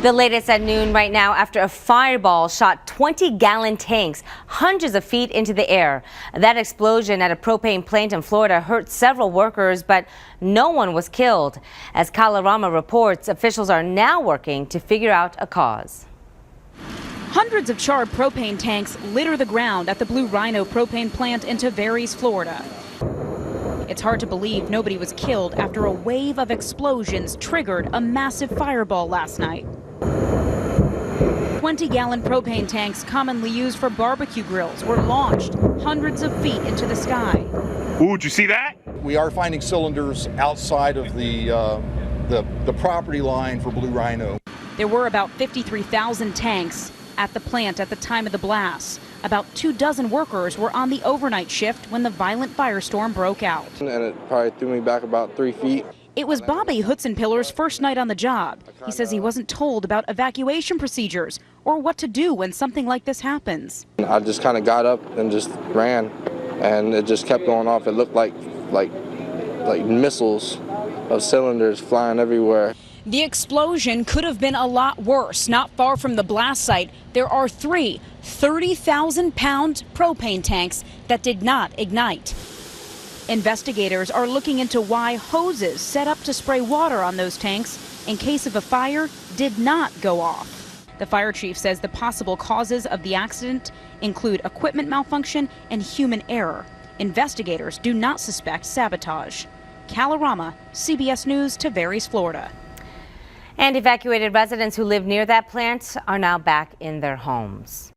The latest at noon right now after a fireball shot 20-gallon tanks hundreds of feet into the air. That explosion at a propane plant in Florida hurt several workers, but no one was killed. As Kalorama reports, officials are now working to figure out a cause. Hundreds of charred propane tanks litter the ground at the Blue Rhino propane plant in Tavares, Florida. It's hard to believe nobody was killed after a wave of explosions triggered a massive fireball last night. 20-gallon propane tanks commonly used for barbecue grills were launched hundreds of feet into the sky. Ooh, did you see that? We are finding cylinders outside of the property line for Blue Rhino. There were about 53,000 tanks at the plant at the time of the blast. About 24 workers were on the overnight shift when the violent firestorm broke out. And it probably threw me back about 3 feet. It was Bobby Hutzenpiller's first night on the job. He says he wasn't told about evacuation procedures or what to do when something like this happens. I just kind of got up and just ran, and it just kept going off. It looked like missiles of cylinders flying everywhere. The explosion could have been a lot worse. Not far from the blast site, there are three 30,000-pound propane tanks that did not ignite. Investigators are looking into why hoses set up to spray water on those tanks in case of a fire did not go off. The fire chief says the possible causes of the accident include equipment malfunction and human error. Investigators do not suspect sabotage. Kalorama, CBS News, Tavares, Florida. And evacuated residents who live near that plant are now back in their homes.